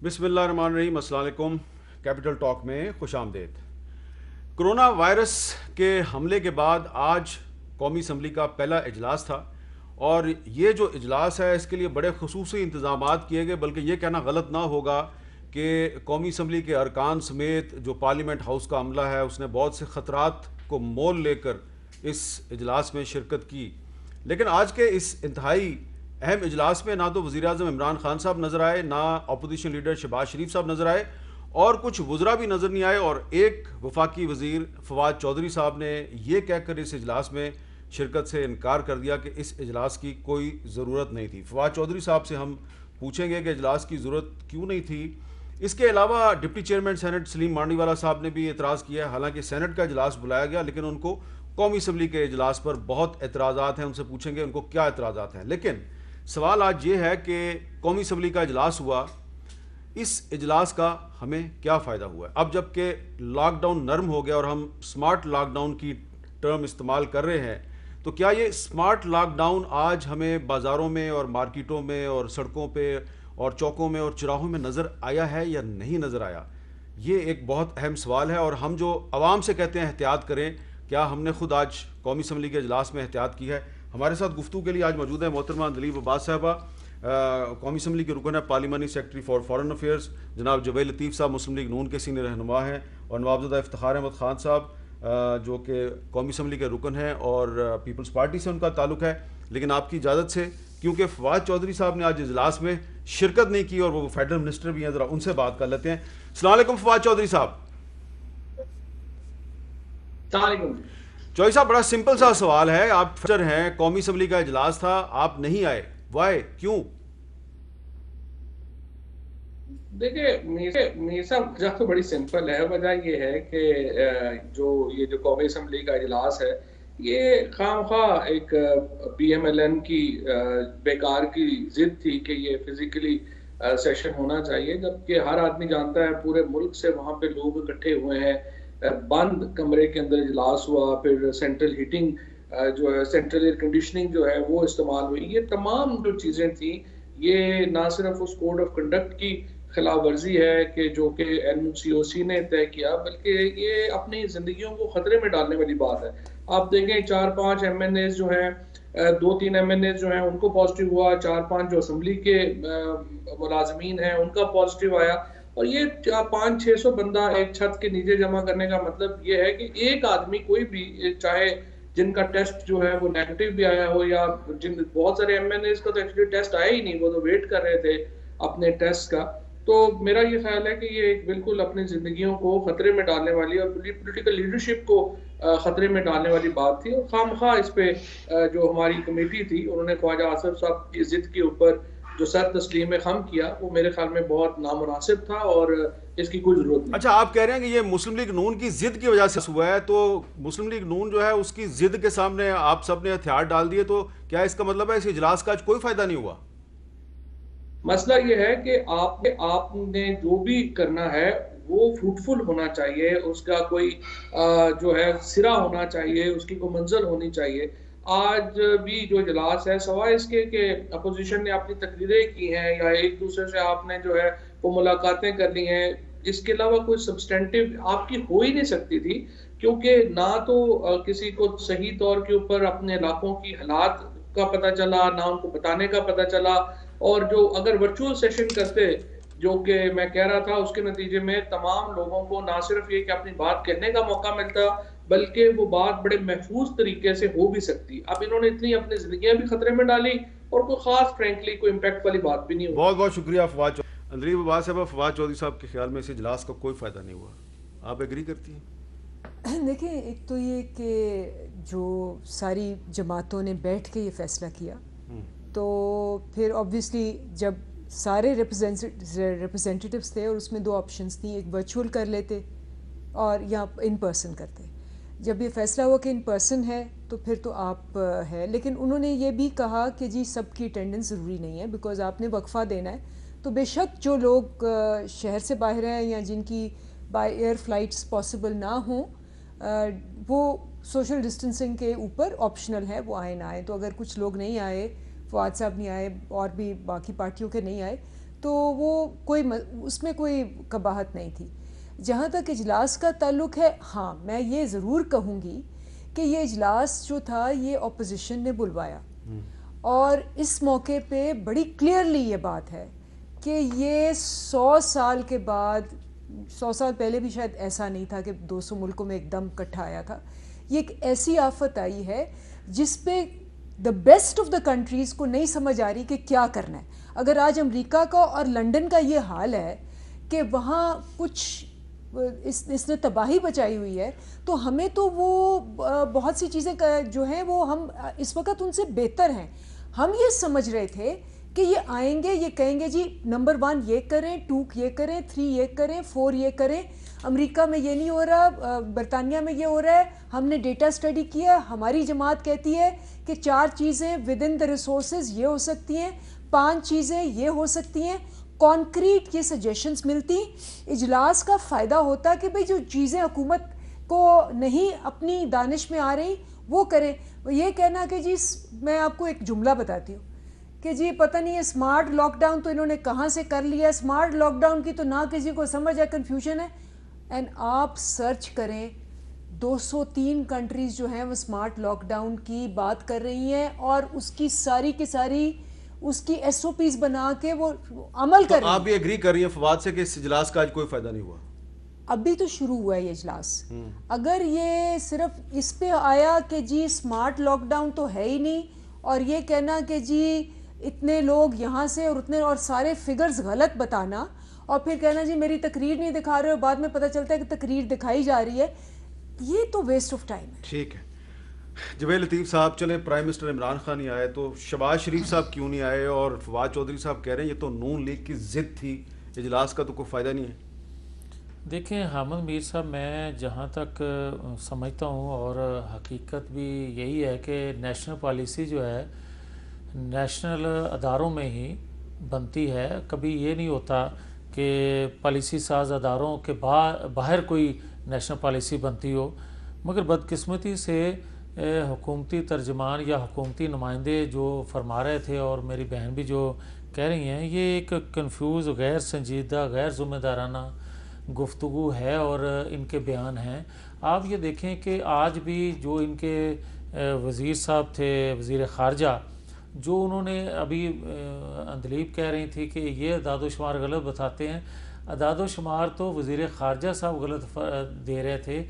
بسم اللہ الرحمن الرحیم. السلام علیکم. کیپٹل ٹاک میں خوش آمدید. کرونا وائرس کے حملے کے بعد آج قومی اسمبلی کا پہلا اجلاس تھا اور یہ جو اجلاس ہے اس کے لیے بڑے خصوصی انتظامات کیے گئے، بلکہ یہ کہنا غلط نہ ہوگا کہ قومی اسمبلی کے ارکان سمیت جو پارلیمنٹ ہاؤس کا عملہ ہے اس نے بہت سے خطرات کو مول لے کر اس اجلاس میں شرکت کی. لیکن آج کے اس انتہائی اہم اجلاس میں نہ تو وزیر اعظم عمران خان صاحب نظر آئے، نہ اپوزیشن لیڈر شہباز شریف صاحب نظر آئے اور کچھ وزراء بھی نظر نہیں آئے، اور ایک وفاقی وزیر فواد چودھری صاحب نے یہ کہہ کر اس اجلاس میں شرکت سے انکار کر دیا کہ اس اجلاس کی کوئی ضرورت نہیں تھی. فواد چودھری صاحب سے ہم پوچھیں گے کہ اجلاس کی ضرورت کیوں نہیں تھی. اس کے علاوہ ڈپٹی چیئرمین سینٹ سلیم مانڈی والا صاحب نے بھی اعتراض کیا ہے. حالانکہ سینٹ کا اجلاس بلایا گیا لیکن ان کو قومی اسمبلی کے اجلاس پر بہت اعتراضات ہیں. ان سے پوچھیں گے ان کو کیا اعتراضات ہیں. لیکن سوال آج یہ ہے کہ قومی اسمبلی کا اجلاس ہوا، اس اجلاس کا ہمیں کیا فائدہ ہوا ہے؟ اب جب کہ لاک ڈاؤن نرم ہو گیا اور ہم سمارٹ لاک ڈاؤن کی ٹرم استعمال کر رہے ہیں، تو کیا یہ سمارٹ لاک ڈاؤن آج ہمیں بازاروں میں اور مارکیٹوں میں اور سڑکوں پہ اور چوکوں میں اور چراہوں میں نظر آیا ہے یا نہیں نظر آیا؟ یہ ایک بہت اہم سوال ہے. اور ہم جو عوام سے کہتے ہیں احتیاط کریں، کیا ہم نے خود آج قومی اسمبلی کے اجلاس میں احتیاط کی ہے؟ ہمارے ساتھ گفتگو کے لیے آج موجود ہے محترمہ دلیپ عباس صاحبہ، قومی اسمبلی کے رکن ہے، پارلیمانی سیکرٹری فار فارن افیئرز. جناب جبیر لطیف صاحب مسلم لیگ نون کے سینئر رہنما ہیں، اور نوابزدہ افتخار احمد خان صاحب جو کہ قومی اسمبلی کے رکن ہیں اور پیپلز پارٹی سے ان کا تعلق ہے. لیکن آپ کی اجازت سے، کیونکہ فواد چودھری صاحب نے آج اجلاس میں شرکت نہیں کی اور وہ فیڈرل منسٹر بھی ہیں، ذرا ان سے بات کر لیتے ہیں. السلام علیکم فواد چودھری صاحب. السلام علیکم. چودھری صاحب، بڑا سمپل سا سوال ہے. آپ فجر ہیں، قومی اسمبلی کا اجلاس تھا، آپ نہیں آئے، وائی، کیوں؟ دیکھیں میرے صاحب وجہ تو بڑی سمپل ہے. وجہ یہ ہے کہ جو قومی اسمبلی کا اجلاس ہے یہ خواہ ایک پی ایم ایل این کی بیکار کی ضد تھی کہ یہ فزیکلی سیشن ہونا چاہیے، جبکہ ہر آدمی جانتا ہے پورے ملک سے وہاں پہ لوگ اکٹھے ہوئے ہیں. بند کمرے کے اندر اجلاس ہوا، پھر سینٹرل ہیٹنگ جو ہے، سینٹرل ایئر کنڈیشننگ جو ہے وہ استعمال ہوئی. یہ تمام جو چیزیں تھیں یہ نہ صرف اس کوڈ آف کنڈکٹ کی خلاف ورزی ہے کہ جو کہ این سی او سی نے طے کیا، بلکہ یہ اپنی زندگیوں کو خطرے میں ڈالنے والی بات ہے. آپ دیکھیں 4-5 ایم این ایز جو ہیں، 2-3 ایم این ایز جو ہیں ان کو پازیٹیو ہوا، 4-5 جو اسمبلی کے ملازمین ہیں ان کا پازیٹیو آیا. اور یہ 500-600 بندہ ایک چھت کے نیچے جمع کرنے کا مطلب یہ ہے کہ ایک آدمی کوئی بھی، چاہے جن کا ٹیسٹ جو ہے وہ نیگیٹو بھی آیا ہو، یا بہت سارے ایم این ایز کا تو ایکچولی ٹیسٹ آیا ہی نہیں، وہ تو ویٹ کر رہے تھے اپنے ٹیسٹ کا. تو میرا یہ خیال ہے کہ یہ ایک بالکل اپنی زندگیوں کو خطرے میں ڈالنے والی اور پولیٹیکل لیڈرشپ کو خطرے میں ڈالنے والی بات تھی. اور خواہ اس پہ جو ہماری کمیٹی تھی انہوں نے خواجہ آصف صاحب کی ضد کے اوپر جو سر تسلیم خم کیا، وہ میرے خیال میں بہت نامناسب تھا اور اس کی کوئی ضرورت نہیں. اچھا، آپ کہہ رہے ہیں کہ یہ مسلم لیگ نون کی ضد کی وجہ سے ہوا ہے، تو مسلم لیگ نون جو ہے اس کی ضد کے سامنے آپ سب نے ہتھیار ڈال دیے، تو کیا اس کا مطلب ہے اس اجلاس کا آج کوئی فائدہ نہیں ہوا؟ مسئلہ یہ ہے کہ آپ نے جو بھی کرنا ہے وہ فروٹفل ہونا چاہیے، اس کا کوئی جو ہے سرا ہونا چاہیے، اس کی کوئی منزل ہونی چاہیے. آج بھی جو اجلاس ہے سوائے اس کے کہ اپوزیشن نے اپنی تقریریں کی ہیں یا ایک دوسرے سے آپ نے جو ہے وہ ملاقاتیں کر لی ہیں، اس کے علاوہ کوئی سبسٹینٹیو آپ کی ہو ہی نہیں سکتی تھی. کیونکہ نہ تو کسی کو صحیح طور کے اوپر اپنے علاقوں کی حالات کا پتہ چلا، نہ ان کو بتانے کا پتہ چلا. اور جو اگر ورچوئل سیشن کرتے جو کہ میں کہہ رہا تھا، اس کے نتیجے میں تمام لوگوں کو نہ صرف یہ کہ اپنی بات کہنے کا موقع ملتا بلکہ وہ بات بڑے محفوظ طریقے سے ہو بھی سکتی. اب انہوں نے اتنی اپنی زندگیاں بھی خطرے میں ڈالی اور کوئی خاص فرینکلی کوئی امپیکٹ والی بات بھی نہیں ہوئی. بہت بہت شکریہ فواد چودھری. دلیپ عباس صاحب، فواد چودھری صاحب کے خیال میں اس اجلاس کا کوئی فائدہ نہیں ہوا، آپ ایگری کرتی ہیں؟ دیکھیں، ایک تو یہ کہ جو ساری جماعتوں نے بیٹھ کے یہ فیصلہ کیا، تو پھر آبویسلی جب سارے ریپرزینٹیٹیوز تھے اور اس میں 2 آپشنز تھیں، ایک ورچوئل کر لیتے اور یا ان پرسن کرتے. جب یہ فیصلہ ہوا کہ ان پرسن ہے تو پھر تو آپ ہے، لیکن انہوں نے یہ بھی کہا کہ جی سب کی اٹینڈنس ضروری نہیں ہے، بیکاز آپ نے وقفہ دینا ہے. تو بے شک جو لوگ شہر سے باہر ہیں یا جن کی بائی ایئر فلائٹس پاسبل نہ ہوں، وہ سوشل ڈسٹنسنگ کے اوپر آپشنل ہے، وہ آئے نہ آئے. تو اگر کچھ لوگ نہیں آئے، فواد صاحب نہیں آئے اور بھی باقی پارٹیوں کے نہیں آئے، تو وہ اس میں کوئی قباحت نہیں تھی. جہاں تک اجلاس کا تعلق ہے، ہاں میں یہ ضرور کہوں گی کہ یہ اجلاس جو تھا یہ اپوزیشن نے بلوایا، اور اس موقع پہ بڑی کلیئرلی یہ بات ہے کہ یہ 100 سال کے بعد، 100 سال پہلے بھی شاید ایسا نہیں تھا کہ 200 ملکوں میں ایک دم اکٹھا آیا تھا. یہ ایک ایسی آفت آئی ہے جس پہ the best of the countries کو نہیں سمجھ آ رہی کہ کیا کرنا ہے. اگر آج امریکہ کا اور لنڈن کا یہ حال ہے کہ وہاں کچھ اس نے تباہی بچائی ہوئی ہے، تو ہمیں تو وہ بہت سی چیزیں جو ہیں وہ ہم اس وقت ان سے بہتر ہیں. ہم یہ سمجھ رہے تھے کہ یہ آئیں گے، یہ کہیں گے جی نمبر 1 یہ کریں، 2 یہ کریں، 3 یہ کریں، 4 یہ کریں. امریکہ میں یہ نہیں ہو رہا، برطانیہ میں یہ ہو رہا ہے، ہم نے ڈیٹا اسٹڈی کیا، ہماری جماعت کہتی ہے کہ 4 چیزیں ود ان دا ریسورسز یہ ہو سکتی ہیں، 5 چیزیں یہ ہو سکتی ہیں. کانکریٹ یہ سجیشنز ملتی. اجلاس کا فائدہ ہوتا کہ بھئی جو چیزیں حکومت کو نہیں اپنی دانش میں آ رہی وہ کرے. یہ کہنا کہ جی میں آپ کو ایک جملہ بتاتی ہوں کہ جی پتہ نہیں اسمارٹ لاک ڈاؤن تو انہوں نے کہاں سے کر لیا، اسمارٹ لاک ڈاؤن کی تو نہ کسی کو سمجھ ہے، کنفیوژن ہے. اینڈ آپ سرچ کریں 203 کنٹریز جو ہیں وہ اسمارٹ لاک ڈاؤن کی بات کر رہی ہیں، اور اس کی ساری کی ساری اس کی ایس او پیز بنا کے وہ عمل کر رہی ہیں. آپ بھی ایگری کر رہی ہیں فواد سے کہ اس اجلاس کا آج کوئی فائدہ نہیں ہوا؟ ابھی تو شروع ہوا ہے یہ اجلاس. اگر یہ صرف اس پہ آیا کہ جی اسمارٹ لاک ڈاؤن تو ہے ہی نہیں، اور یہ کہنا کہ جی اتنے لوگ یہاں سے اور اتنے اور سارے فگرز غلط بتانا، اور پھر کہنا جی میری تقریر نہیں دکھا رہے اور بعد میں پتہ چلتا ہے کہ تقریر دکھائی جا رہی ہے، یہ تو ویسٹ آف ٹائم ہے. ٹھیک ہے جبیل لطیف صاحب، چلیں پرائم منسٹر عمران خان نہیں آئے تو شہباز شریف صاحب کیوں نہیں آئے؟ اور فواد چودھری صاحب کہہ رہے ہیں یہ تو نون لیگ کی ضد تھی، اجلاس کا تو کوئی فائدہ نہیں ہے. دیکھیں حامد میر صاحب، میں جہاں تک سمجھتا ہوں اور حقیقت بھی یہی ہے کہ نیشنل پالیسی جو ہے نیشنل اداروں میں ہی بنتی ہے. کبھی یہ نہیں ہوتا کہ پالیسی ساز اداروں کے باہر کوئی نیشنل پالیسی بنتی ہو. مگر بدقسمتی سے حکومتی ترجمان یا حکومتی نمائندے جو فرما رہے تھے، اور میری بہن بھی جو کہہ رہی ہیں، یہ ایک کنفیوز، غیر سنجیدہ، غیر ذمہ دارانہ گفتگو ہے اور ان کے بیان ہیں. آپ یہ دیکھیں کہ آج بھی جو ان کے وزیر صاحب تھے، وزیر خارجہ، جو انہوں نے ابھی اندلیب کہہ رہی تھی کہ یہ اعداد و شمار غلط بتاتے ہیں. اعداد و شمار تو وزیر خارجہ صاحب غلط دے رہے تھے.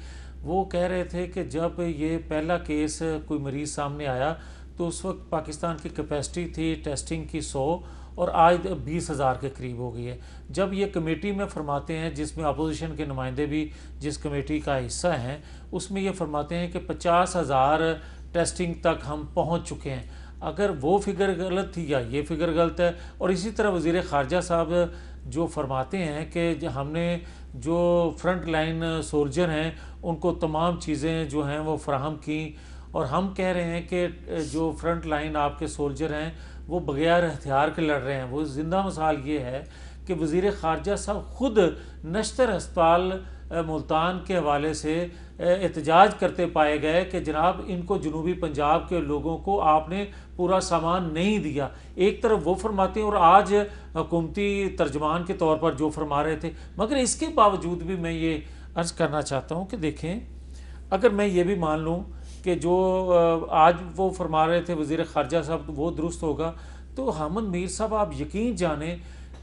وہ کہہ رہے تھے کہ جب یہ پہلا کیس کوئی مریض سامنے آیا تو اس وقت پاکستان کی کیپیسٹی تھی ٹیسٹنگ کی 100، اور آج 20,000 کے قریب ہو گئی ہے. جب یہ کمیٹی میں فرماتے ہیں، جس میں اپوزیشن کے نمائندے بھی جس کمیٹی کا حصہ ہیں، اس میں یہ فرماتے ہیں کہ 50,000 ٹیسٹنگ تک ہم پہنچ چکے ہیں. اگر وہ فگر غلط تھی یا یہ فگر غلط ہے. اور اسی طرح وزیر خارجہ صاحب جو فرماتے ہیں کہ ہم نے جو فرنٹ لائن سولجر ہیں ان کو تمام چیزیں جو ہیں وہ فراہم کی، اور ہم کہہ رہے ہیں کہ جو فرنٹ لائن آپ کے سولجر ہیں وہ بغیر ہتھیار کے لڑ رہے ہیں. وہ زندہ مثال یہ ہے کہ وزیر خارجہ صاحب خود نشتر ہسپتال ملتان کے حوالے سے احتجاج کرتے پائے گئے کہ جناب ان کو جنوبی پنجاب کے لوگوں کو آپ نے پورا سامان نہیں دیا. ایک طرف وہ فرماتے ہیں اور آج حکومتی ترجمان کے طور پر جو فرما رہے تھے. مگر اس کے باوجود بھی میں یہ عرض کرنا چاہتا ہوں کہ دیکھیں، اگر میں یہ بھی مان لوں کہ جو آج وہ فرما رہے تھے وزیر خارجہ صاحب وہ درست ہوگا، تو حامد میر صاحب آپ یقین جانیں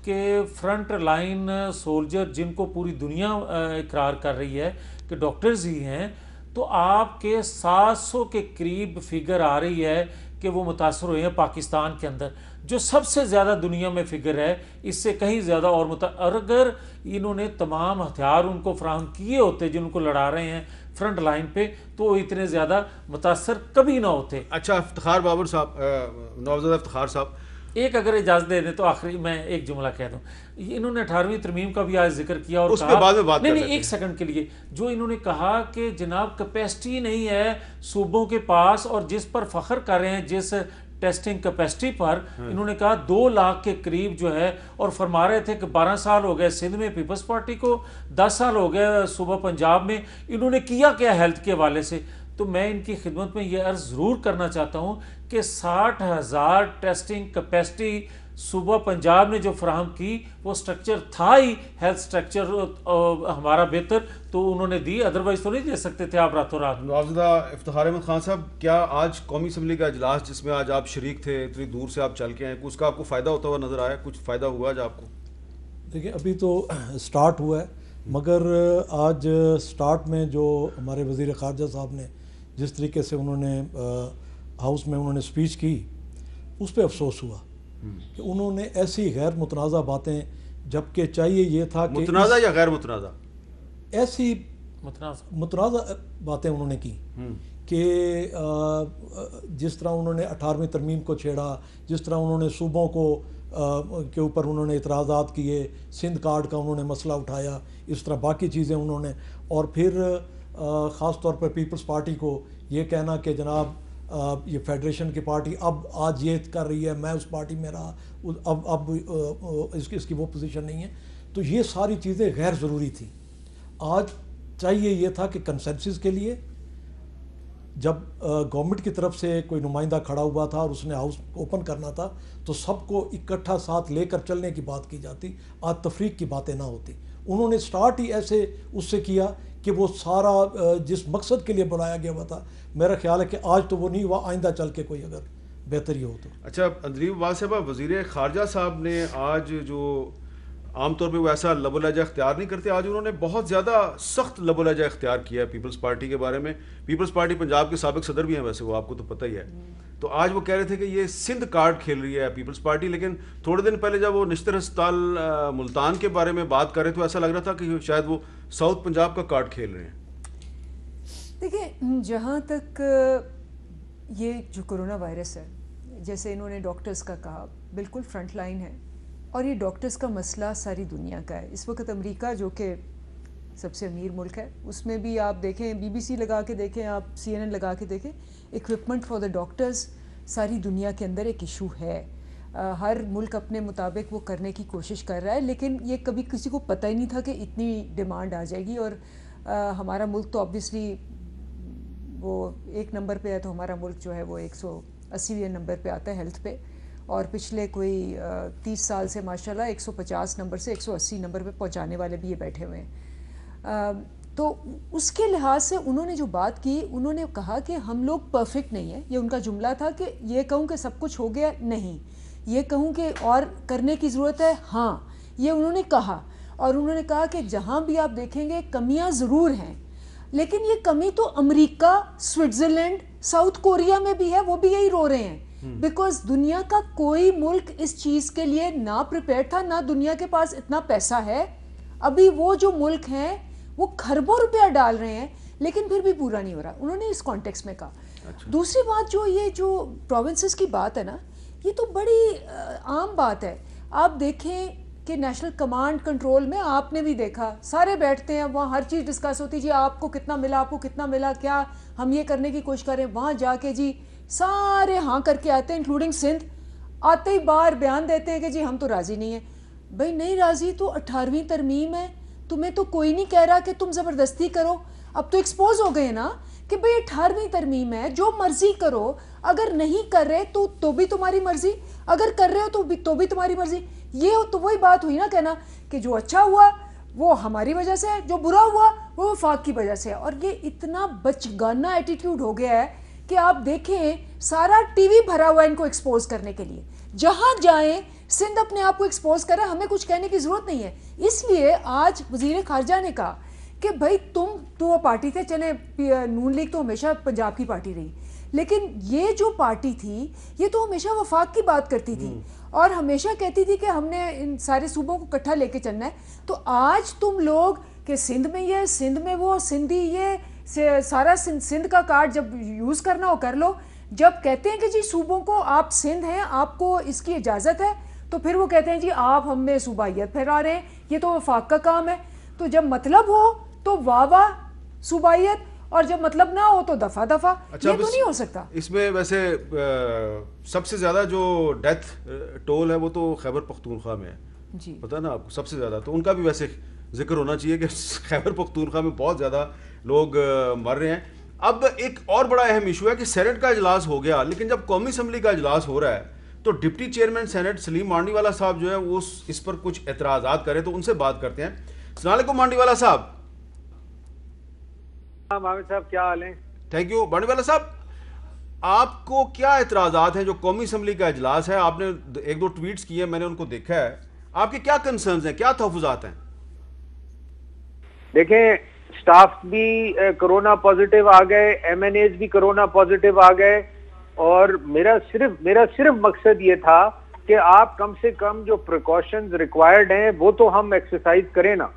کہ فرنٹ لائن سولجر جن کو پوری دنیا اقرار کر رہی ہے کہ ڈاکٹرز ہی ہیں، تو آپ کے 700 کے قریب فگر آ رہی ہے کہ وہ متاثر ہوئے ہیں پاکستان کے اندر، جو سب سے زیادہ دنیا میں فگر ہے. اس سے کہیں زیادہ اور اگر انہوں نے تمام ہتھیار ان کو فراہم کیے ہوتے جن کو لڑا رہے ہیں فرنٹ لائن پہ، تو وہ اتنے زیادہ متاثر کبھی نہ ہوتے. اچھا افتخار بابر صاحب، نوزادہ افتخار صاحب، ایک اگر اجازت دے دیں تو آخری میں ایک جملہ کہہ دوں. انہوں نے 18ویں ترمیم کا بھی آج ذکر کیا، اور اس پہ بعد میں بات نہیں ایک سیکنڈ کے لیے، جو انہوں نے کہا کہ جناب کیپیسٹی نہیں ہے صوبوں کے پاس، اور جس پر فخر کر رہے ہیں جس ٹیسٹنگ کیپیسٹی پر، انہوں نے کہا 2 لاکھ کے قریب جو ہے، اور فرما رہے تھے کہ 12 سال ہو گئے سندھ میں پیپلز پارٹی کو، 10 سال ہو گئے صوبہ پنجاب میں، انہوں نے کیا کیا ہیلتھ کے حوالے سے. تو میں ان کی خدمت میں یہ عرض ضرور کرنا چاہتا ہوں کہ 60,000 ٹیسٹنگ کیپیسٹی صوبہ پنجاب نے جو فراہم کی وہ سٹرکچر تھا ہی ہیلتھ سٹرکچر ہمارا بہتر، تو انہوں نے دی، ادروائز تو نہیں دے سکتے تھے آپ راتوں رات۔ نوابزدہ افتخار احمد خان صاحب، کیا آج قومی اسمبلی کا اجلاس جس میں آج آپ شریک تھے، اتنی دور سے آپ چل کے آئے، اس کا آپ کو فائدہ ہوتا ہوا نظر آیا؟ کچھ فائدہ ہوا آج آپ کو؟ دیکھیں ابھی تو سٹارٹ ہوا ہے، مگر آج سٹارٹ میں جو ہمارے وزیر خارجہ صاحب نے جس طریقے سے انہوں نے ہاؤس میں انہوں نے سپیچ کی، اس پہ افسوس ہوا کہ انہوں نے ایسی غیر متنازع باتیں، جبکہ چاہیے یہ تھا کہ متنازع یا غیر متنازع؟ ایسی متنازع باتیں انہوں نے کی کہ جس طرح انہوں نے 18ویں ترمیم کو چھیڑا، جس طرح انہوں نے صوبوں کو کے اوپر انہوں نے اعتراضات کیے، سندھ کارڈ کا انہوں نے مسئلہ اٹھایا، اس طرح باقی چیزیں انہوں نے، اور پھر خاص طور پر پیپلز پارٹی کو یہ کہنا کہ جناب یہ فیڈریشن کی پارٹی اب آج یہ کر رہی ہے، میں اس پارٹی میں رہا، اب اس کی وہ پوزیشن نہیں ہے، تو یہ ساری چیزیں غیر ضروری تھیں۔ آج چاہیے یہ تھا کہ کنسنسس کے لیے جب گورنمنٹ کی طرف سے کوئی نمائندہ کھڑا ہوا تھا اور اس نے ہاؤس اوپن کرنا تھا تو سب کو اکٹھا ساتھ لے کر چلنے کی بات کی جاتی، آج تفریق کی باتیں نہ ہوتی۔ انہوں نے سٹارٹ ہی ایسے اس سے کیا کہ وہ سارا جس مقصد کے لیے بلایا گیا ہوا تھا، میرا خیال ہے کہ آج تو وہ نہیں ہوا، آئندہ چل کے کوئی اگر بہتری ہو تو۔ اچھا اندریم عباس صاحب، وزیر خارجہ صاحب نے آج جو عام طور پہ وہ ایسا لب و لہجہ اختیار نہیں کرتے، آج انہوں نے بہت زیادہ سخت لب و لہجہ اختیار کیا ہے پیپلز پارٹی کے بارے میں۔ پیپلز پارٹی پنجاب کے سابق صدر بھی ہیں ویسے، وہ آپ کو تو پتہ ہی ہے۔ تو آج وہ کہہ رہے تھے کہ یہ سندھ کارڈ کھیل رہی ہے پیپلز پارٹی، لیکن تھوڑے دن پہلے جب وہ نشتر ہسپتال ملتان کے بارے میں بات کر رہے تو ایسا لگ رہا تھا کہ شاید وہ ساؤتھ پنجاب کا کارڈ کھیل رہے ہیں۔ دیکھیں، جہاں تک یہ جو کرونا وائرس ہے، جیسے انہوں نے ڈاکٹرز کا کہا، بالکل فرنٹ لائن ہے، اور یہ ڈاکٹرز کا مسئلہ ساری دنیا کا ہے۔ اس وقت امریکہ جو کہ سب سے امیر ملک ہے، اس میں بھی آپ دیکھیں، BBC لگا کے دیکھیں، آپ CNN لگا کے دیکھیں، اکوپمنٹ فار دا ڈاکٹرز ساری دنیا کے اندر ایک ایشو ہے۔ ہر ملک اپنے مطابق وہ کرنے کی کوشش کر رہا ہے، لیکن یہ کبھی کسی کو پتہ ہی نہیں تھا کہ اتنی ڈیمانڈ آ جائے گی۔ اور ہمارا ملک تو آبویسلی وہ ایک نمبر پہ ہے، تو ہمارا ملک جو ہے وہ 180ویں نمبر پہ آتا ہے ہیلتھ پہ، اور پچھلے کوئی 30 سال سے ماشاءاللہ 150 نمبر سے 180 نمبر پہ پہنچانے والے بھی یہ بیٹھے ہوئے ہیں۔ تو اس کے لحاظ سے انہوں نے جو بات کی، انہوں نے کہا کہ ہم لوگ پرفیکٹ نہیں ہیں۔ یہ ان کا جملہ تھا کہ یہ کہوں کہ سب کچھ ہو گیا، نہیں، یہ کہوں کہ اور کرنے کی ضرورت ہے، ہاں، یہ انہوں نے کہا۔ اور انہوں نے کہا کہ جہاں بھی آپ دیکھیں گے کمیاں ضرور ہیں، لیکن یہ کمی تو امریکہ، سوئٹزرلینڈ، ساؤتھ کوریا میں بھی ہے، وہ بھی یہی رو رہے ہیں، بیکاز دنیا کا کوئی ملک اس چیز کے لیے نہ پریپیئر تھا، نہ دنیا کے پاس اتنا پیسہ ہے۔ ابھی وہ جو ملک ہیں وہ کھربوں روپیہ ڈال رہے ہیں، لیکن پھر بھی پورا نہیں ہو رہا، انہوں نے اس کانٹیکس میں کہا۔ دوسری بات جو یہ جو پروونسز کی بات ہے نا، یہ تو بڑی عام بات ہے۔ آپ دیکھیں کہ نیشنل کمانڈ کنٹرول میں آپ نے بھی دیکھا، سارے بیٹھتے ہیں وہاں، ہر چیز ڈسکس ہوتی ہے، جی آپ کو کتنا ملا، آپ کو کتنا ملا، کیا ہم یہ کرنے کی کوشش کریں، وہاں جا کے جی سارے ہاں کر کے آتے ہیں، انکلوڈنگ سندھ، آتے ہی باہر بیان دیتے ہیں کہ جی ہم تو راضی نہیں ہیں۔ بھائی نہیں راضی تو 18ویں ترمیم ہے، تمہیں تو کوئی نہیں کہہ رہا کہ تم زبردستی کرو۔ اب تو ایکسپوز ہو گئے نا کہ بھئی 18ویں ترمیم ہے، جو مرضی کرو، اگر نہیں کر رہے تو بھی تمہاری مرضی، اگر کر رہے ہو تو بھی تمہاری مرضی۔ یہ تو وہی بات ہوئی نا، کہنا کہ جو اچھا ہوا وہ ہماری وجہ سے ہے، جو برا ہوا وہ وفاق کی وجہ سے ہے۔ اور یہ اتنا بچگانہ ایٹیٹیوڈ ہو گیا ہے کہ آپ دیکھیں سارا ٹی وی بھرا ہوا ہے ان کو ایکسپوز کرنے کے لیے، جہاں جائیں سندھ اپنے آپ کو ایکسپوز کر رہا ہے، ہمیں کچھ کہنے کی ضرورت نہیں ہے۔ اس لیے آج وزیر خارجہ نے کہا کہ بھائی تم تو وہ پارٹی تھے، چلیں نون لیگ تو ہمیشہ پنجاب کی پارٹی رہی، لیکن یہ جو پارٹی تھی یہ تو ہمیشہ وفاق کی بات کرتی تھی اور ہمیشہ کہتی تھی کہ ہم نے ان سارے صوبوں کو اکٹھا لے کے چلنا ہے۔ تو آج تم لوگ کہ سندھ میں یہ، سندھ میں وہ، سندھی یہ، سارا سندھ کا کارڈ جب یوز کرنا ہو کر لو، جب کہتے ہیں کہ جی صوبوں کو آپ سندھ ہیں، آپ کو اس کی اجازت ہے، تو پھر وہ کہتے ہیں جی آپ ہم میں صوبائیت پھیلا رہے ہیں، یہ تو وفاق کا کام ہے۔ تو جب مطلب ہو تو واہ واہ صوبائیت، اور جب مطلب نہ ہو تو دفعہ دفعہ، یہ تو نہیں ہو سکتا۔ اس میں ویسے سب سے زیادہ جو ڈیتھ ٹول ہے وہ تو خیبر پختونخوا میں ہے، جی پتہ نا آپ کو، سب سے زیادہ تو ان کا بھی ویسے ذکر ہونا چاہیے کہ خیبر پختونخوا میں بہت زیادہ لوگ مر رہے ہیں۔ اب ایک اور بڑا اہم ایشو ہے کہ سینٹ کا اجلاس ہو گیا، لیکن جب قومی اسمبلی کا اجلاس ہو رہا ہے تو ڈپٹی چیئرمین سینٹ سلیم مانڈی والا صاحب جو ہے وہ اس پر کچھ اعتراضات کریں تو ان سے بات کرتے ہیں. السلام علیکم مانڈی والا صاحب. مامد صاحب کیا حال ہیں؟ Thank you. مانڈی والا صاحب, آپ کو کیا اعتراضات ہیں جو قومی اسمبلی کا اجلاس ہے؟ آپ نے ایک دو ٹویٹس کیے, میں نے ان کو دیکھا ہے. آپ کے کیا کنسرنز ہیں, کیا تحفظات ہیں؟ دیکھیں, سٹاف بھی کرونا پازیٹیو آ گئے, ایم این ایز بھی کرونا پازیٹیو آ گئے, اور میرا صرف مقصد یہ تھا کہ آپ کم سے کم جو پریکاشنز ریکوائرڈ ہیں وہ تو ہم ایکسرسائز کریں نا,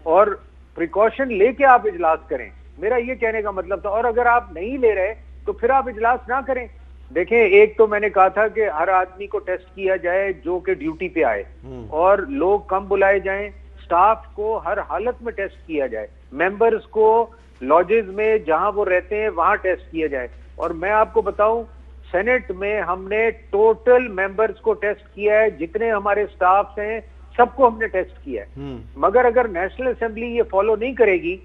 اور پریکاشن لے کے آپ اجلاس کریں. میرا یہ کہنے کا مطلب تھا. اور اگر آپ نہیں لے رہے تو پھر آپ اجلاس نہ کریں. دیکھیں, ایک تو میں نے کہا تھا کہ ہر آدمی کو ٹیسٹ کیا جائے جو کہ ڈیوٹی پہ آئے, اور لوگ کم بلائے جائیں. سٹاف کو ہر حالت میں ٹیسٹ کیا جائے, ممبرز کو لاجز میں جہاں وہ رہتے ہیں وہاں ٹیسٹ کیا جائے. اور میں آپ کو بتاؤں, سینٹ میں ہم نے ٹوٹل ممبرز کو ٹیسٹ کیا ہے, جتنے ہمارے سٹاف ہیں سب کو ہم نے ٹیسٹ کیا ہے. مگر اگر نیشنل اسمبلی یہ فالو نہیں کرے گی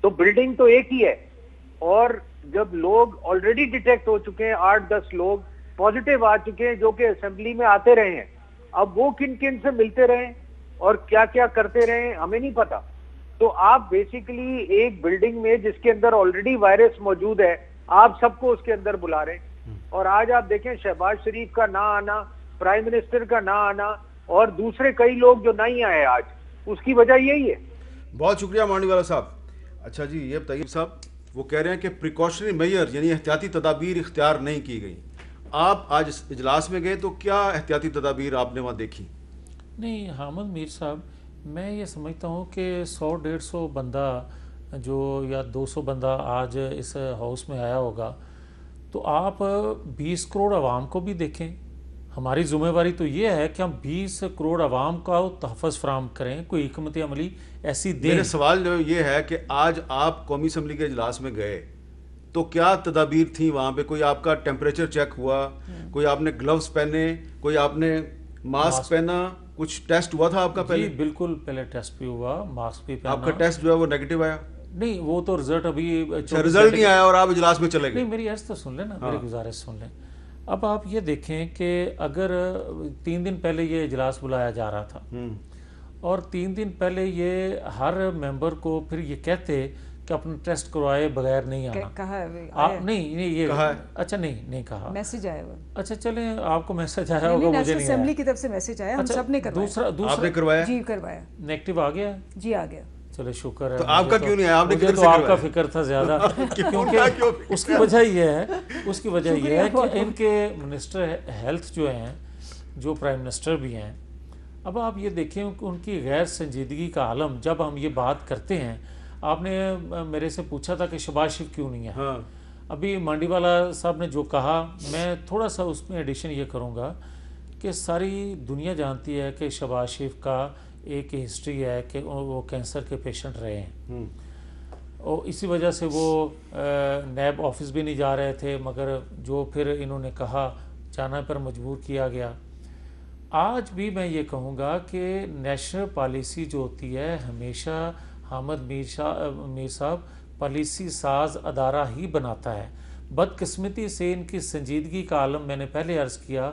تو بلڈنگ تو ایک ہی ہے, اور جب لوگ آلریڈی ڈیٹیکٹ ہو چکے ہیں, 8-10 لوگ پازیٹیو آ چکے ہیں جو کہ اسمبلی میں آتے رہے ہیں, اب وہ کن کن سے ملتے رہیں اور کیا کیا کرتے رہیں ہمیں نہیں پتا. تو آپ بیسیکلی ایک بلڈنگ میں جس کے اندر آلریڈی وائرس موجود ہے, آپ سب کو اس کے اندر بلا رہے ہیں. اور آج آپ دیکھیں شہباز شریف کا نہ آنا, پرائم منسٹر کا نہ آنا, اور دوسرے کئی لوگ جو نہیں آئے آج, اس کی وجہ یہی ہے. بہت شکریہ مانڈی والا صاحب. اچھا جی, یہ بتائیے صاحب, وہ کہہ رہے ہیں کہ پریکاشنری میئر یعنی احتیاطی تدابیر اختیار نہیں کی گئی. آپ آج اجلاس میں گئے تو کیا احتیاطی تدابیر آپ نے وہاں دیکھی؟ نہیں حامد میر صاحب, میں یہ سمجھتا ہوں کہ 100-150 بندہ جو یا 200 بندہ آج اس ہاؤس میں آیا ہوگا, تو آپ 20 کروڑ عوام کو بھی دیکھیں. ہماری ذمہ داری تو یہ ہے کہ ہم 20 کروڑ عوام کا تحفظ فراہم کریں, کوئی حکمت عملی ایسی دیں. میرا سوال جو یہ ہے کہ آج آپ قومی اسمبلی کے اجلاس میں گئے تو کیا تدابیر تھیں وہاں پہ؟ کوئی آپ کا ٹیمپریچر چیک ہوا, کوئی آپ نے گلوز پہنے, کوئی آپ نے ماسک پہنا, کچھ ٹیسٹ ہوا تھا آپ کا پہلے؟ جی بالکل, پہلے ٹیسٹ بھی ہوا, ماسک بھی پہنا. آپ کا ٹیسٹ جو ہے وہ نیگیٹو آیا؟ نہیں, وہ تو رزلٹ ابھی رزلٹ نہیں آیا اور آپ اجلاس میں چلے گئے. نہیں, میری عرض تو سن لیں نا, میری گزارش سن لیں. اب آپ یہ دیکھیں کہ اگر 3 دن پہلے یہ اجلاس بلایا جا رہا تھا, اور 3 دن پہلے یہ ہر ممبر کو پھر یہ کہتے کہ اپنا ٹیسٹ کروائے بغیر نہیں آنا. کہا نہیں یہ کہا ہے. اچھا نہیں کہا. میسج آیا ہوا. اچھا چلیں, آپ کو میسج آیا ہوگا, مجھے نہیں آیا. اسمبلی کی طرف سے میسج آیا, ہم سب نے کروایا. آپ نے کروایا؟ جی کروایا. نیگیٹو آ گیا؟ جی آ گیا. چلے شکر ہے. تو آپ کا کیوں نہیں آیا؟ آپ نے مجھے تو آپ کا فکر تھا زیادہ, کیونکہ اس کی وجہ یہ ہے کہ ان کے منسٹر ہیلتھ جو ہیں, جو پرائم منسٹر بھی ہیں, اب آپ یہ دیکھیں کہ ان کی غیر سنجیدگی کا عالم جب ہم یہ بات کرتے ہیں. آپ نے میرے سے پوچھا تھا کہ شہباز شریف کیوں نہیں ہے. ابھی مانڈی والا صاحب نے جو کہا, میں تھوڑا سا اس میں ایڈیشن یہ کروں گا کہ ساری دنیا جانتی ہے کہ شہباز شریف کا ایک ہسٹری ہے کہ وہ کینسر کے پیشنٹ رہے ہیں, اور اسی وجہ سے وہ نیب آفس بھی نہیں جا رہے تھے, مگر جو پھر انہوں نے کہا جانا پر مجبور کیا گیا. آج بھی میں یہ کہوں گا کہ نیشنل پالیسی جو ہوتی ہے ہمیشہ حامد میر صاحب پالیسی ساز ادارہ ہی بناتا ہے. بدقسمتی سے ان کی سنجیدگی کا عالم میں نے پہلے عرض کیا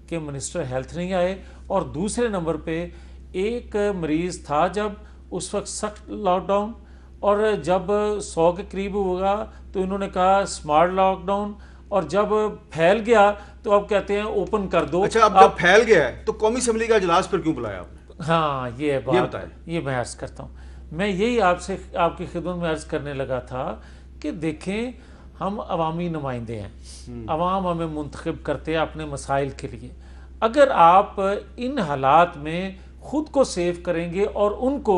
کہ منسٹر ہیلتھ نہیں آئے, اور دوسرے نمبر پہ ایک مریض تھا جب اس وقت سخت لاک ڈاؤن, اور جب 100 کے قریب ہوگا تو انہوں نے کہا اسمارٹ لاک ڈاؤن, اور جب پھیل گیا تو اب کہتے ہیں اوپن کر دو. اچھا, اب جب پھیل گیا ہے تو قومی اسمبلی کا اجلاس پر کیوں بلایا آپ نے؟ ہاں یہ بات بتائیں. یہ میں عرض کرتا ہوں. میں یہی آپ کی خدمت میں عرض کرنے لگا تھا کہ دیکھیں, ہم عوامی نمائندے ہیں, عوام ہمیں منتخب کرتے ہیں اپنے مسائل کے لیے. اگر آپ ان حالات میں خود کو سیو کریں گے اور ان کو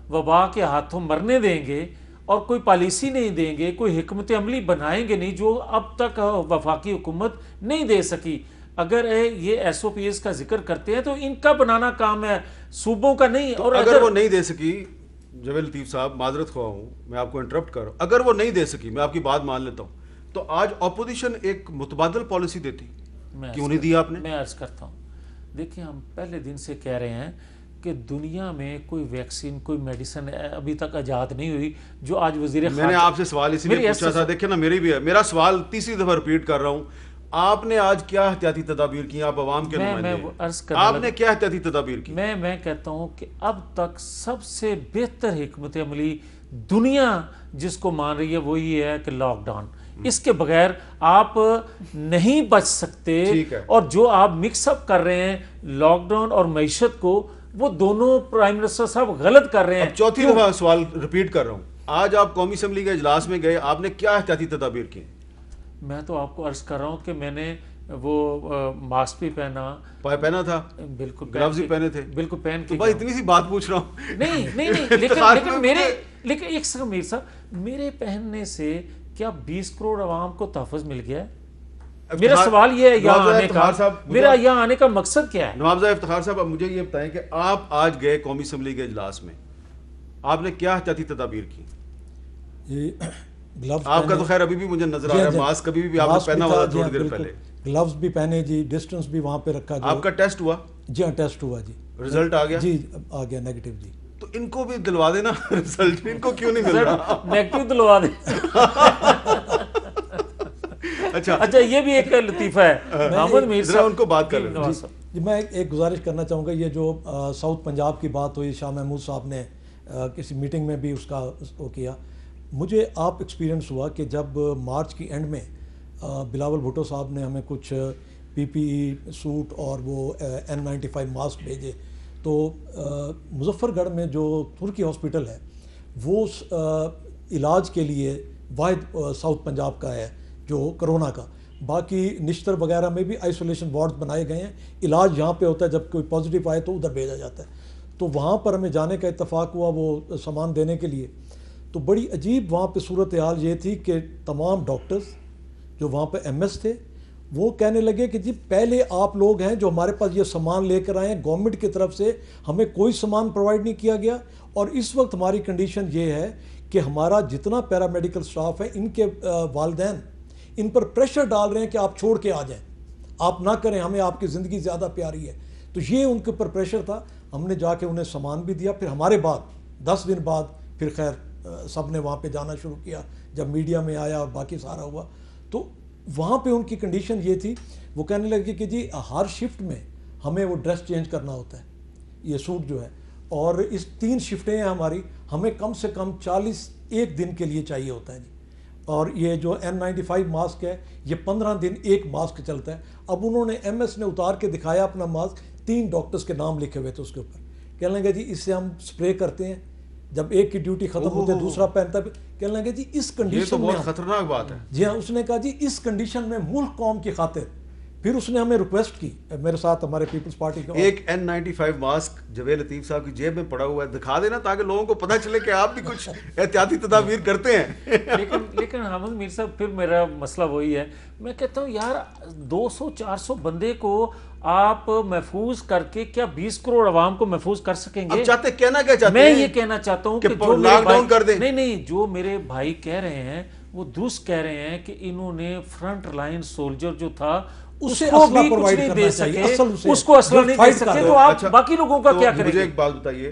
وبا کے ہاتھوں مرنے دیں گے, اور کوئی پالیسی نہیں دیں گے, کوئی حکمت عملی بنائیں گے نہیں, جو اب تک وفاقی حکومت نہیں دے سکی. اگر یہ ایس او پی ایس کا ذکر کرتے ہیں تو ان کا بنانا کام ہے, صوبوں کا نہیں. اور اگر وہ نہیں دے سکی, جاوید لطیف صاحب معذرت خواہ ہوں, میں آپ کو انٹرپٹ کر رہا ہوں, اگر وہ نہیں دے سکی, میں آپ کی بات مان لیتا ہوں, تو آج اپوزیشن ایک متبادل پالیسی دیتی, کیوں نہیں دی آپ نے؟ میں عرض کرتا ہوں, دیکھیں ہم پہلے دن سے کہہ رہے ہیں کہ دنیا میں کوئی ویکسین, کوئی میڈیسن ابھی تک ایجاد نہیں ہوئی جو آج وزیر میں نے آپ سے سوال اسی لیے پوچھا تھا. دیکھیں نا, میری بھی ہے, میرا سوال تیسری دفعہ ریپیٹ کر رہا ہوں, آپ نے آج کیا احتیاطی تدابیر کی؟ آپ عوام کے نمائندے، آپ نے کیا احتیاطی تدابیر کی؟ میں کہتا ہوں کہ اب تک سب سے بہتر حکمت عملی دنیا جس کو مان رہی ہے وہ یہ ہے کہ لاک ڈاؤن، اس کے بغیر آپ نہیں بچ سکتے. اور جو آپ مکس اپ کر رہے ہیں لاک ڈاؤن اور معیشت کو، وہ دونوں پرائم منسٹر صاحب غلط کر رہے ہیں. چوتھی دفعہ سوال ریپیٹ کر رہا ہوں، آج آپ قومی اسمبلی کے اجلاس میں گئے، آپ نے کیا احتیاطی تدابیر کی؟ میں تو آپ کو عرض کر رہا ہوں کہ میں نے وہ ماسک بھی پہنا تھا، بالکل گلوز بھی پہنے تھے، بالکل پہن کے. بھائی اتنی سی بات پوچھ رہا ہوں. نہیں لیکن ایک سیکنڈ میر صاحب، میرے پہننے سے کیا 20 کروڑ عوام کو تحفظ مل گیا ہے؟ میرا سوال یہ ہے یہاں آنے کا، میرا یہاں آنے کا مقصد کیا ہے؟ نواب افتخار صاحب، اب مجھے یہ بتائیں کہ آپ آج گئے قومی اسمبلی کے اجلاس میں، آپ نے کیا احتیاطی تدابیر کی؟ آپ کا تو خیر ابھی بھی مجھے نظر آ رہا ہے، ماسک ابھی بھی آپ نے پہنا ہوا تھوڑی دیر پہلے، گلوز بھی پہنے جی، ڈسٹنس بھی وہاں پہ رکھا. آپ کا ٹیسٹ ہوا؟ جی ہاں ٹیسٹ ہوا جی. رزلٹ آ گیا؟ جی آ گیا نیگیٹو جی. تو ان کو بھی دلوا دینا رزلٹ، ان کو کیوں نہیں مل رہا؟ نیگیٹو دلوا دیں. اچھا یہ بھی ایک لطیفہ ہے. محمد میر صاحب ان کو بات کر رہے ہیں. جی میں ایک گزارش کرنا چاہوں گا، یہ جو ساؤتھ پنجاب کی بات ہوئی، شاہ محمود صاحب نے کسی میٹنگ میں بھی اس کا وہ کیا. مجھے آپ ایکسپیرینس ہوا کہ جب مارچ کی اینڈ میں بلاول بھٹو صاحب نے ہمیں کچھ پی پی ای سوٹ اور وہ N95 ماسک بھیجے، تو مظفر گڑھ میں جو ترکی ہاسپٹل ہے وہ علاج کے لیے واحد ساؤتھ پنجاب کا ہے جو کرونا کا. باقی نشتر وغیرہ میں بھی آئسولیشن وارڈ بنائے گئے ہیں، علاج یہاں پہ ہوتا ہے، جب کوئی پازیٹیو آئے تو ادھر بھیجا جاتا ہے. تو وہاں پر ہمیں جانے کا اتفاق ہوا وہ سامان دینے کے لیے. تو بڑی عجیب وہاں پہ صورتحال یہ تھی کہ تمام ڈاکٹرز جو وہاں پہ ایم ایس تھے وہ کہنے لگے کہ جی پہلے آپ لوگ ہیں جو ہمارے پاس یہ سامان لے کر آئے ہیں، گورنمنٹ کی طرف سے ہمیں کوئی سامان پرووائڈ نہیں کیا گیا، اور اس وقت ہماری کنڈیشن یہ ہے کہ ہمارا جتنا پیرامیڈیکل سٹاف ہے ان کے والدین ان پر پریشر ڈال رہے ہیں کہ آپ چھوڑ کے آ جائیں، آپ نہ کریں، ہمیں آپ کی زندگی زیادہ پیاری ہے. تو یہ ان کے اوپر پریشر تھا. ہم نے جا کے انہیں سامان بھی دیا. پھر ہمارے بعد 10 دن بعد پھر خیر سب نے وہاں پہ جانا شروع کیا جب میڈیا میں آیا اور باقی سارا ہوا. تو وہاں پہ ان کی کنڈیشن یہ تھی، وہ کہنے لگے کہ جی ہر شفٹ میں ہمیں وہ ڈریس چینج کرنا ہوتا ہے، یہ سوٹ جو ہے، اور اس 3 شفٹیں ہیں ہماری، ہمیں کم سے کم 41 دن کے لیے چاہیے ہوتا ہے جی. اور یہ جو N95 ماسک ہے یہ 15 دن ایک ماسک چلتا ہے. اب انہوں نے ایم ایس نے اتار کے دکھایا اپنا ماسک، 3 ڈاکٹرز کے نام لکھے ہوئے تھے اس کے اوپر. کہنے لگے جی اس سے ہم سپرے کرتے ہیں، جب ایک کی ڈیوٹی ختم ہوتی ہے دوسرا پہنتا ہے. کہنے لگے جی اس کنڈیشن میں، بہت خطرناک بات ہے. جی ہاں، اس نے کہا جی اس کنڈیشن میں ملک قوم کی خاطر. پھر اس نے ہمیں ریکویسٹ کی، میرے ساتھ ہمارے پیپلز پارٹی کا ایک N95 ماسک جوید لطیف صاحب کی جیب میں پڑا ہوا ہے، دکھا دینا تاکہ لوگوں کو پتہ چلے کہ آپ بھی کچھ احتیاطی تدابیر کرتے ہیں. لیکن حامد میر صاحب پھر میرا مسئلہ وہی ہے، میں کہتا ہوں یار 200-400 بندے کو آپ محفوظ کر کے کیا 20 کروڑ عوام کو محفوظ کر سکیں گے؟ اب چاہتے کہنا کیا چاہتے ہیں؟ ہیں؟ میں یہ کہنا چاہتا ہوں کہ جو لاک ڈاؤن کر دیں. نہیں، جو میرے بھائی کہہ رہے ہیں وہ درست کہہ رہے ہیں کہ انہوں نے فرنٹ لائن سولجر جو تھا اس کو بھی کچھ نہیں دے سکے، اس کو اسلحہ نہیں دے سکے، تو آپ باقی لوگوں کا کیا کریں گے؟ مجھے ایک بات بتائیے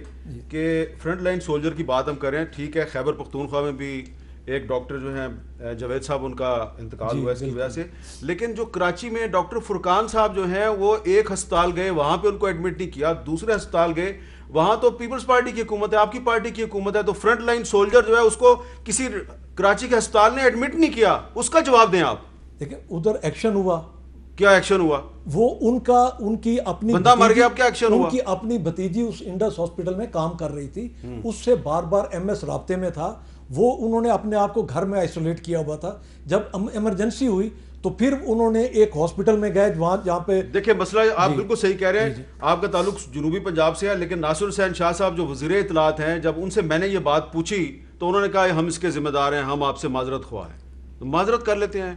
کہ فرنٹ لائن سولجر کی بات ہم کریں، ٹھیک ہے، خیبر پختونخوا میں بھی ایک ڈاکٹر جو ہیں جاوید صاحب، ان کا انتقال ہوا اس کی وجہ سے، لیکن جو کراچی میں ڈاکٹر فرقان صاحب جو ہیں وہ ایک ہسپتال گئے، وہاں پہ ان کو ایڈمٹ نہیں کیا، دوسرے ہسپتال گئے، وہاں تو پیپلز پارٹی کی حکومت ہے، آپ کی پارٹی کی حکومت ہے، تو فرنٹ لائن سولجر جو ہے اس کو کسی کراچی کے ہسپتال نے ایڈمٹ نہیں کیا، اس کا جواب دیں آپ. دیکھیں ادھر ایکشن ہوا. کیا ایکشن ہوا؟ وہ ان کی اپنی بندہ مر گیا، اب کیا ایکشن ہوا؟ ان کی اپنی بھتیجی اس انڈس ہاسپٹل میں کام کر رہی تھی، اس سے بار بار ایم ایس رابطے میں تھا، وہ انہوں نے اپنے آپ کو گھر میں آئسولیٹ کیا ہوا تھا. جب ایمرجنسی ہوئی تو پھر انہوں نے ایک ہاسپٹل میں گئے وہاں جہاں پہ دیکھیں مسئلہ آپ بالکل صحیح کہہ رہے ہیں. آپ کا تعلق جنوبی پنجاب سے ہے، لیکن ناصر حسین شاہ صاحب جو وزیر اطلاعات ہیں، جب ان سے میں نے یہ بات پوچھی تو انہوں نے کہا ہم اس کے ذمہ دار ہیں، ہم آپ سے معذرت خواہ ہیں. تو معذرت کر لیتے ہیں.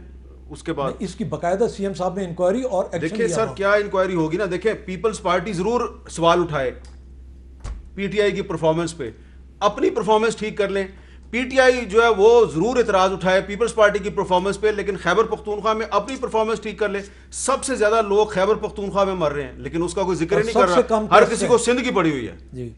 اس کے بعد اس کی باقاعدہ سی ایم صاحب نے انکوائری اور ایکشن دیکھیں سر کیا انکوائری ہوگی نا. دیکھیں پیپلز پارٹی ضرور سوال اٹھائے پی ٹی آئی کی پرفارمنس پہ، اپنی پرفارمنس ٹھیک کر لیں. پی ٹی آئی جو ہے وہ ضرور اعتراض اٹھائے پیپلز پارٹی کی پرفارمنس پہ، لیکن خیبر پختونخوا میں اپنی پرفارمنس ٹھیک کر لیں. سب سے زیادہ لوگ خیبر پختونخوا میں مر رہے ہیں، لیکن اس کا کوئی ذکر نہیں کر رہا. ہر کسی کو سندھ کی پڑی ہوئی ہے. جی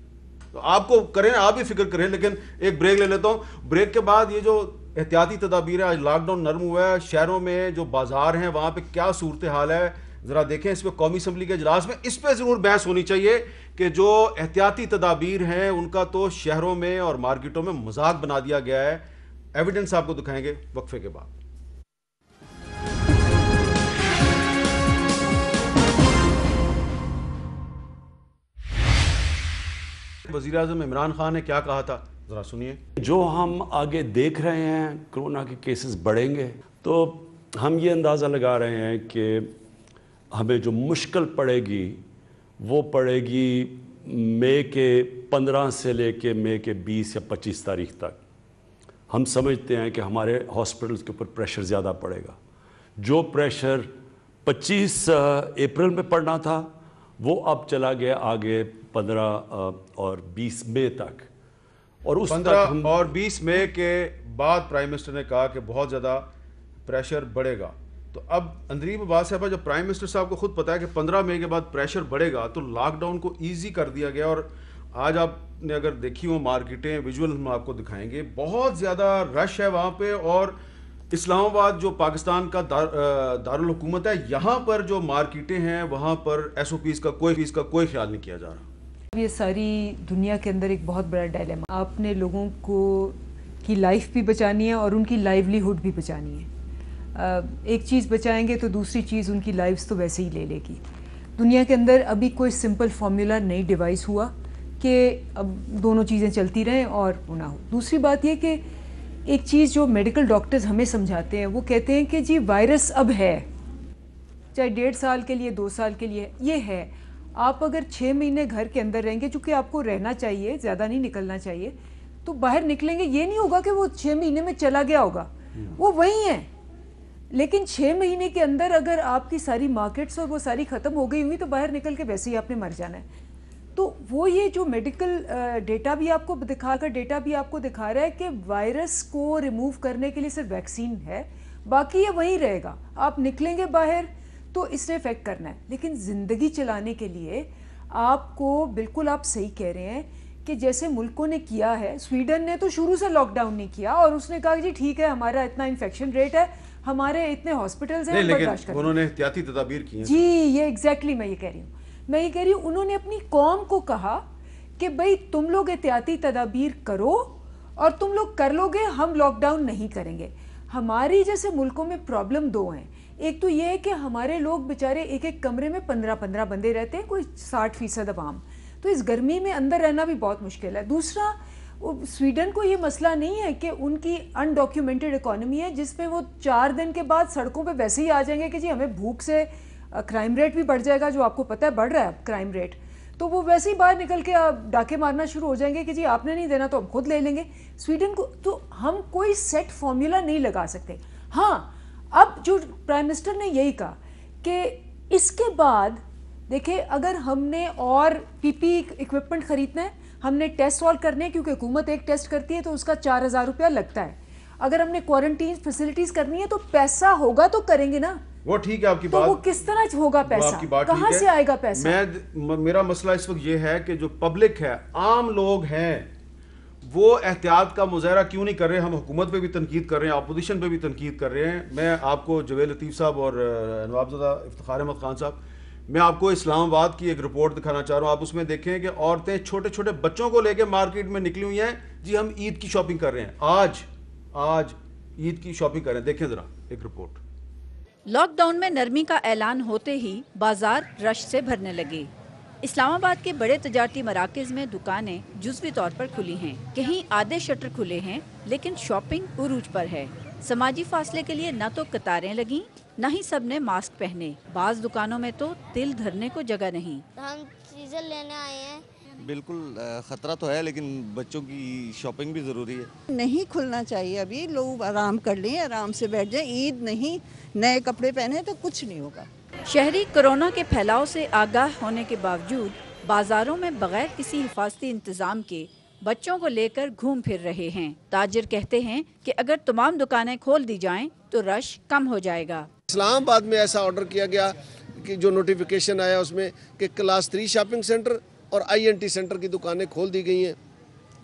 تو آپ کو کریں، آپ بھی فکر کریں. لیکن ایک بریک لے لیتا ہوں. بریک کے بعد یہ جو احتیاطی تدابیر ہیں. آج لاک ڈاؤن نرم ہوا ہے, شہروں میں جو بازار ہیں وہاں پہ کیا صورتحال ہے ذرا دیکھیں. اس پہ قومی اسمبلی کے اجلاس میں اس پہ ضرور بحث ہونی چاہیے کہ جو احتیاطی تدابیر ہیں ان کا تو شہروں میں اور مارکیٹوں میں مذاق بنا دیا گیا ہے. ایویڈنس آپ کو دکھائیں گے وقفے کے بعد. وزیر اعظم عمران خان نے کیا کہا تھا ذرا سنیے. جو ہم آگے دیکھ رہے ہیں کرونا کے کیسز بڑھیں گے تو ہم یہ اندازہ لگا رہے ہیں کہ ہمیں جو مشکل پڑے گی وہ پڑے گی مئی کے 15 سے لے کے مئی کے 20 یا 25 تاریخ تک. ہم سمجھتے ہیں کہ ہمارے ہاسپٹلز کے اوپر پریشر زیادہ پڑے گا. جو پریشر 25 اپریل میں پڑنا تھا وہ اب چلا گیا آگے 15 اور 20 مئی تک. اور اس 15 اور 20 مئی کے بعد پرائم منسٹر نے کہا کہ بہت زیادہ پریشر بڑھے گا. تو اب اندریم عباس صاحبہ جب پرائم منسٹر صاحب کو خود پتا ہے کہ 15 مئی کے بعد پریشر بڑھے گا تو لاک ڈاؤن کو ایزی کر دیا گیا. اور آج آپ نے اگر دیکھی ہوں مارکیٹیں, ویژول ہم آپ کو دکھائیں گے, بہت زیادہ رش ہے وہاں پہ. اور اسلام آباد جو پاکستان کا دارالحکومت ہے, یہاں پر جو مارکیٹیں ہیں وہاں پر ایس او پیز کا کوئی خیال نہیں کیا جا رہا. یہ ساری دنیا کے اندر ایک بہت بڑا ڈائلیما. آپ نے لوگوں کو کی لائف بھی بچانی ہے اور ان کی لائیولی ہوڈ بھی بچانی ہے. ایک چیز بچائیں گے تو دوسری چیز ان کی لائفز تو ویسے ہی لے لے گی. دنیا کے اندر ابھی کوئی سمپل فارمولا نہیں ڈیوائس ہوا کہ اب دونوں چیزیں چلتی رہیں اور وہ نہ ہو. دوسری بات یہ کہ ایک چیز جو میڈیکل ڈاکٹرز ہمیں سمجھاتے ہیں وہ کہتے ہیں کہ جی وائرس اب ہے, چاہے 1.5 سال کے لیے 2 سال کے لیے یہ ہے. آپ اگر 6 مہینے گھر کے اندر رہیں گے, چونکہ آپ کو رہنا چاہیے, زیادہ نہیں نکلنا چاہیے, تو باہر نکلیں گے یہ نہیں ہوگا کہ وہ 6 مہینے میں چلا گیا ہوگا, وہ وہیں ہے. لیکن 6 مہینے کے اندر اگر آپ کی ساری مارکیٹس اور وہ ساری ختم ہو گئی ہوئی تو باہر نکل کے ویسے ہی آپ نے مر جانا ہے. تو وہ یہ جو میڈیکل ڈیٹا بھی آپ کو دکھا رہا ہے کہ وائرس کو ریموو کرنے کے لیے صرف ویکسین ہے, باقی یہ وہیں رہے گا. آپ نکلیں گے باہر تو اس نے افیکٹ کرنا ہے. لیکن زندگی چلانے کے لیے آپ کو بالکل آپ صحیح کہہ رہے ہیں کہ جیسے ملکوں نے کیا ہے, سویڈن نے تو شروع سے لاک ڈاؤن نہیں کیا اور اس نے کہا جی ٹھیک ہے ہمارا اتنا انفیکشن ریٹ ہے, ہمارے اتنے ہاسپٹلز ہیں, برداشت کریں. انہوں نے احتیاطی تدابیر کی ہیں. جی یہ ایگزیکٹلی میں یہ کہہ رہی ہوں انہوں نے اپنی قوم کو کہا کہ بھئی تم لوگ احتیاطی تدابیر کرو اور تم لوگ کر لو گے, ہم لاک ڈاؤن نہیں کریں گے. ہماری جیسے ملکوں میں پرابلم 2 ہیں. ایک تو یہ ہے کہ ہمارے لوگ بیچارے ایک کمرے میں 15 بندے رہتے ہیں, کوئی 60% عوام, تو اس گرمی میں اندر رہنا بھی بہت مشکل ہے. دوسرا سویڈن کو یہ مسئلہ نہیں ہے کہ ان کی انڈاکیومنٹڈ اکانومی ہے جس میں وہ 4 دن کے بعد سڑکوں پہ ویسے ہی آ جائیں گے کہ جی ہمیں بھوک سے کرائم ریٹ بھی بڑھ جائے گا, جو آپ کو پتہ ہے بڑھ رہا ہے کرائم ریٹ, تو وہ ویسے ہی باہر نکل کے ڈاکے مارنا شروع ہو جائیں گے کہ جی آپ نے نہیں دینا تو ہم خود لے لیں گے. سویڈن کو تو ہم کوئی سیٹ فارمولا نہیں لگا سکتے. ہاں اب جو پرائم منسٹر نے یہی کہا کہ اس کے بعد دیکھیں اگر ہم نے اور پی پی اکوپمنٹ خریدنا ہے, ہم نے ٹیسٹ اور کرنے ہیں, کیونکہ حکومت ایک ٹیسٹ کرتی ہے تو اس کا 4,000 روپیہ لگتا ہے. اگر ہم نے کوارنٹین فیسلٹیز کرنی ہے تو پیسہ ہوگا تو کریں گے نا. وہ ٹھیک ہے آپ کی بات, تو وہ کس طرح ہوگا پیسہ, کہاں سے آئے گا پیسہ؟ میرا مسئلہ اس وقت یہ ہے کہ جو پبلک ہے, عام لوگ ہیں, وہ احتیاط کا مظاہرہ کیوں نہیں کر رہے؟ ہم حکومت پہ بھی تنقید کر رہے ہیں, اپوزیشن پہ بھی تنقید کر رہے ہیں. میں آپ کو جویل لطیف صاحب اور نواب زدہ افتخار احمد خان صاحب, میں آپ کو اسلام آباد کی ایک رپورٹ دکھانا چاہ رہا ہوں. آپ اس میں دیکھیں کہ عورتیں چھوٹے چھوٹے بچوں کو لے کے مارکیٹ میں نکلی ہوئی ہیں, جی ہم عید کی شاپنگ کر رہے ہیں, آج عید کی شاپنگ کر رہے ہیں. دیکھیں ذرا ایک رپورٹ. لاک ڈاؤن میں نرمی کا اعلان ہوتے ہی بازار رش سے بھرنے لگے. اسلام آباد کے بڑے تجارتی مراکز میں دکانیں جزوی طور پر کھلی ہیں, کہیں آدھے شٹر کھلے ہیں, لیکن شاپنگ عروج پر ہے. سماجی فاصلے کے لیے نہ تو قطاریں لگیں, نہ ہی سب نے ماسک پہنے. بعض دکانوں میں تو تل دھرنے کو جگہ نہیں. ہم چیزیں لینے آئے ہیں. بالکل خطرہ تو ہے, لیکن بچوں کی شاپنگ بھی ضروری ہے. نہیں کھلنا چاہیے, ابھی لوگ آرام کر لیں, آرام سے بیٹھ جائیں. عید نہیں, نئے کپڑے پہنے تو کچھ نہیں ہوگا. شہری کورونا کے پھیلاؤ سے آگاہ ہونے کے باوجود بازاروں میں بغیر کسی حفاظتی انتظام کے بچوں کو لے کر گھوم پھر رہے ہیں. تاجر کہتے ہیں کہ اگر تمام دکانیں کھول دی جائیں تو رش کم ہو جائے گا. اسلام آباد میں ایسا آرڈر کیا گیا کہ جو نوٹیفیکیشن آیا اس میں کہ کلاس 3 شاپنگ سینٹر اور INT سینٹر کی دکانیں کھول دی گئی ہیں,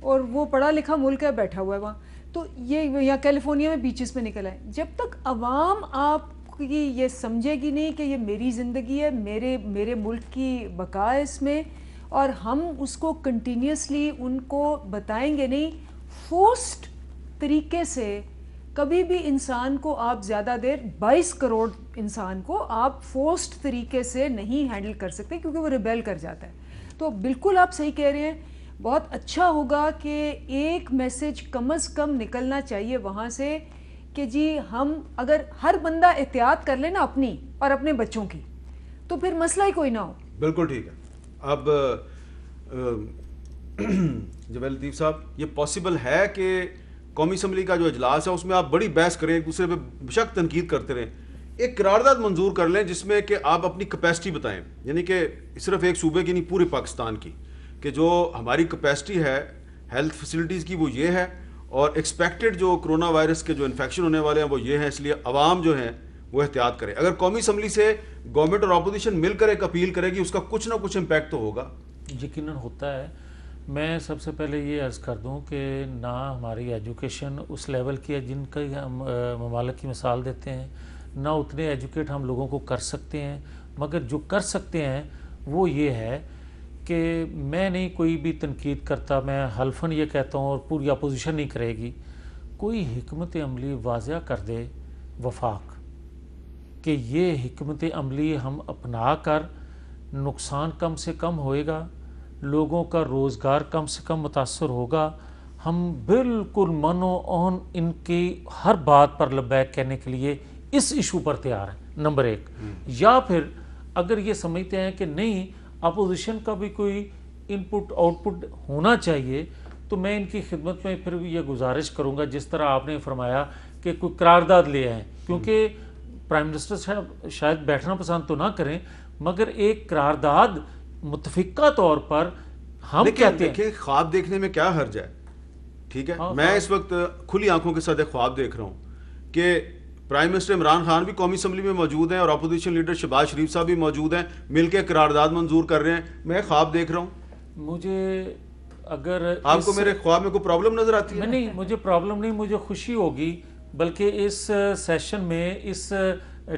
اور وہ پڑھا لکھا ملک ہے, بیٹھا ہوا ہے وہاں. تو یہ یہاں کیلیفورنیا میں بیچز پہ نکل آئے. جب تک عوام آپ کی یہ سمجھے گی نہیں کہ یہ میری زندگی ہے, میرے ملک کی بقا ہے اس میں, اور ہم اس کو کنٹینیوسلی ان کو بتائیں گے نہیں, فورسڈ طریقے سے کبھی بھی انسان کو آپ زیادہ دیر 22 کروڑ انسان کو آپ فورسڈ طریقے سے نہیں ہینڈل کر سکتے, کیونکہ وہ ریبیل کر جاتا ہے. تو بالکل آپ صحیح کہہ رہے ہیں, بہت اچھا ہوگا کہ ایک میسج کم از کم نکلنا چاہیے وہاں سے کہ جی ہم اگر ہر بندہ احتیاط کر لے نا اپنی اور اپنے بچوں کی, تو پھر مسئلہ ہی کوئی نہ ہو. بالکل ٹھیک ہے. اب جبیل لطیف صاحب, یہ پاسبل ہے کہ قومی اسمبلی کا جو اجلاس ہے اس میں آپ بڑی بحث کریں, ایک دوسرے پہ بشک تنقید کرتے رہیں, ایک قرارداد منظور کر لیں جس میں کہ آپ اپنی کیپیسٹی بتائیں, یعنی کہ صرف ایک صوبے کی نہیں پورے پاکستان کی, کہ جو ہماری کیپیسٹی ہے ہیلتھ فیسلٹیز کی وہ یہ ہے, اور ایکسپیکٹڈ جو کرونا وائرس کے جو انفیکشن ہونے والے ہیں وہ یہ ہیں, اس لیے عوام جو ہیں وہ احتیاط کرے. اگر قومی اسمبلی سے گورنمنٹ اور اپوزیشن مل کر ایک اپیل کرے گی, اس کا کچھ نہ کچھ امپیکٹ تو ہوگا. یقیناً ہوتا ہے. میں سب سے پہلے یہ عرض کر دوں کہ نہ ہماری ایجوکیشن اس لیول کی ہے جن کا ہم ممالک کی مثال دیتے ہیں, نہ اتنے ایجوکیٹ ہم لوگوں کو کر سکتے ہیں, مگر جو کر سکتے ہیں وہ یہ ہے کہ میں نہیں کوئی بھی تنقید کرتا, میں حلفاً یہ کہتا ہوں اور پوری اپوزیشن نہیں کرے گی, کوئی حکمت عملی واضح کر دے وفاق کہ یہ حکمت عملی ہم اپنا کر نقصان کم سے کم ہوئے گا, لوگوں کا روزگار کم سے کم متاثر ہوگا, ہم بالکل من و عن ان کی ہر بات پر لبیک کہنے کے لیے اس ایشو پر تیار ہیں, نمبر ایک. یا پھر اگر یہ سمجھتے ہیں کہ نہیں اپوزیشن کا بھی کوئی ان پٹ آؤٹ پٹ ہونا چاہیے, تو میں ان کی خدمت میں پھر یہ گزارش کروں گا جس طرح آپ نے فرمایا کہ کوئی قرارداد لے آئیں, کیونکہ پرائم منسٹر صاحب شاید بیٹھنا پسند تو نہ کریں, مگر ایک قرارداد متفقہ طور پر ہم کہتے ہیں. خواب دیکھنے میں کیا حرج ہے, ٹھیک ہے, میں اس وقت کھلی آنکھوں کے ساتھ ایک خواب دیکھ رہا ہوں کہ پرائم منسٹر عمران خان بھی قومی اسمبلی میں موجود ہیں اور اپوزیشن لیڈر شہباز شریف صاحب بھی موجود ہیں, مل کے قرارداد منظور کر رہے ہیں. میں خواب دیکھ رہا ہوں. مجھے اگر آپ کو میرے خواب میں کوئی پرابلم نظر آتی ہے؟ نہیں, مجھے پرابلم نہیں, مجھے خوشی ہوگی, بلکہ اس سیشن میں اس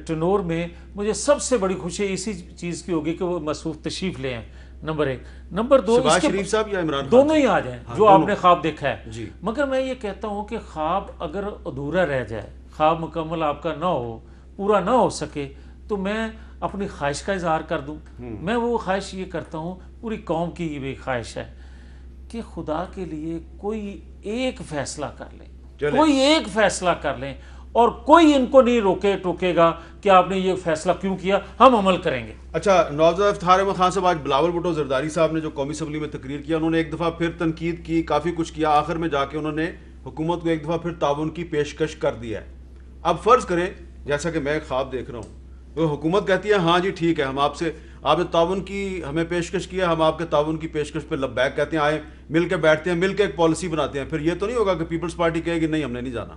ٹنور میں مجھے سب سے بڑی خوشی اسی چیز کی ہوگی کہ وہ مصروف تشریف لے ہیں, نمبر ایک. نمبر دو, شہباز شریف صاحب یا عمران خان دونوں ہی آ جائیں جو آپ نے خواب دیکھا ہے. جی. مگر میں یہ کہتا ہوں کہ خواب اگر ادھورا رہ جائے, خواب مکمل آپ کا نہ ہو, پورا نہ ہو سکے, تو میں اپنی خواہش کا اظہار کر دوں. میں وہ خواہش یہ کرتا ہوں, پوری قوم کی یہ بھی خواہش ہے کہ خدا کے لیے کوئی ایک فیصلہ کر لیں, کوئی ایک فیصلہ کر لیں, اور کوئی ان کو نہیں روکے ٹوکے گا کہ آپ نے یہ فیصلہ کیوں کیا, ہم عمل کریں گے. اچھا, نوزاد افتخار احمد خان صاحب, آج بلاول بھٹو زرداری صاحب نے جو قومی اسمبلی میں تقریر کیا, انہوں نے ایک دفعہ پھر تنقید کی, کافی کچھ کیا, آخر میں جا کے انہوں نے حکومت کو ایک دفعہ پھر تعاون کی پیشکش کر دیا ہے. اب فرض کریں جیسا کہ میں خواب دیکھ رہا ہوں, وہ حکومت کہتی ہے ہاں جی ٹھیک ہے, ہم آپ نے تعاون کی ہمیں پیشکش کیا, ہم آپ کے تعاون کی پیشکش پہ لبیک کہتے ہیں, آئے مل کے بیٹھتے ہیں, مل کے ایک پالیسی بناتے ہیں. پھر یہ تو نہیں ہوگا کہ پیپلز پارٹی کہے گی نہیں ہم نے نہیں جانا.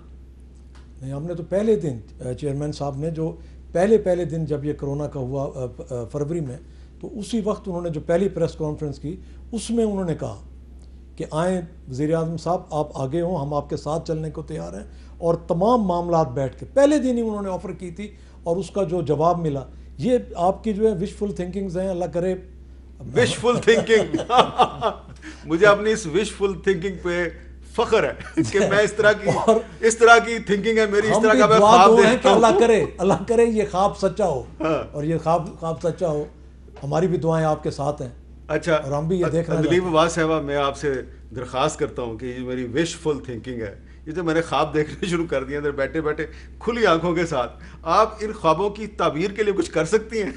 نہیں, ہم نے تو پہلے دن چیئرمین صاحب نے جو پہلے دن جب یہ کرونا کا ہوا فروری میں, تو اسی وقت انہوں نے جو پہلی پریس کانفرنس کی اس میں انہوں نے کہا کہ آئیں وزیر اعظم صاحب آپ آگے ہوں, ہم آپ کے ساتھ چلنے کو تیار ہیں, اور تمام معاملات بیٹھ کے پہلے دن ہی انہوں نے آفر کی تھی, اور اس کا جو جواب ملا, یہ آپ کی جو ہے وشفل تھنکنگز ہیں, اللہ کرے. وشفل تھنکنگ مجھے اپنی اس وشفل تھنکنگ پہ فخر ہے کہ میں اس طرح کی تھنکنگ ہے میری, اس طرح کا میں خواب دیکھتا ہوں. اللہ کرے یہ خواب سچا ہو, اور یہ خواب سچا ہو. ہماری بھی دعائیں آپ کے ساتھ ہیں. اچھا, اور ہم بھی یہ دیکھ رہے ہیں. دلیپ عباس صاحبہ, میں آپ سے درخواست کرتا ہوں کہ یہ میری وشفل تھنکنگ ہے, یہ جو میں نے خواب دیکھنے شروع کر دیے ادھر بیٹھے بیٹھے کھلی آنکھوں کے ساتھ, آپ ان خوابوں کی تعبیر کے لیے کچھ کر سکتی ہیں؟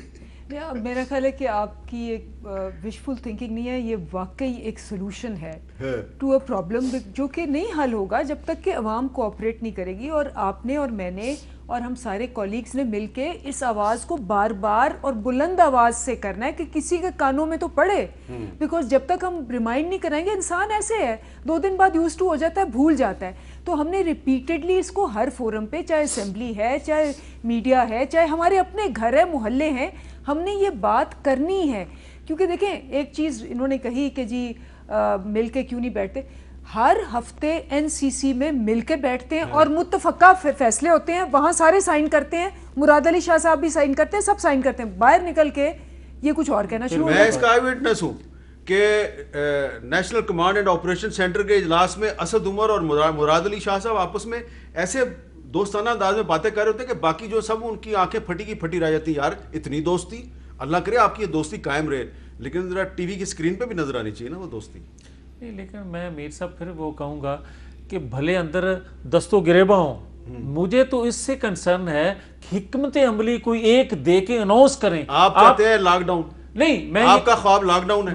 میرا خیال ہے کہ آپ کی ایک وشفل تھنکنگ نہیں ہے, یہ واقعی ایک سلوشن ہے ٹو اے پرابلم جو کہ نہیں حل ہوگا جب تک کہ عوام کوآپریٹ نہیں کرے گی. اور آپ نے اور میں نے اور ہم سارے کولیگز نے مل کے اس آواز کو بار بار اور بلند آواز سے کرنا ہے کہ کسی کے کانوں میں تو پڑے, بیکاز جب تک ہم ریمائنڈ نہیں کرائیں گے, انسان ایسے ہے 2 دن بعد یوز ٹو ہو جاتا ہے, بھول جاتا ہے. تو ہم نے ریپیٹڈلی اس کو ہر فورم پہ, چاہے اسمبلی ہے, چاہے میڈیا ہے, چاہے ہمارے اپنے گھر ہے, محلے ہیں, ہم نے یہ بات کرنی ہے. کیونکہ دیکھیں ایک چیز انہوں نے کہی کہ جی مل کے کیوں نہیں بیٹھتے, ہر ہفتے NCC میں مل کے بیٹھتے ہیں اور متفقہ فیصلے ہوتے ہیں, وہاں سارے سائن کرتے ہیں, مراد علی شاہ صاحب بھی سائن کرتے ہیں, سب سائن کرتے ہیں. باہر نکل کے یہ کچھ اور کہنا شروع. میں اس کا آئی وٹنس ہوں کہ national command and operation centre کے اجلاس میں اسد عمر اور مراد علی شاہ صاحب آپس میں ایسے دوستانہ انداز میں باتیں کر رہے ہوتے ہیں کہ باقی جو سب ان کی آنکھیں پھٹی کی پھٹی رہ جاتی ہیں. یار اتنی دوستی, اللہ کرے آپ کی یہ دوستی قائم رہے, لیکن ذرا ٹی وی کی اسکرین پہ بھی نظر آنی چاہیے نا وہ دوستی. نہیں, لیکن میں میر صاحب پھر وہ کہوں گا کہ بھلے اندر دست و گریباں ہوں, مجھے تو اس سے کنسرن ہے کہ حکمت عملی کوئی ایک دے کے اناؤنس کریں. آپ چاہتے ہیں لاک ڈاؤن؟ نہیں, میں آپ کا خواب لاک ڈاؤن ہے؟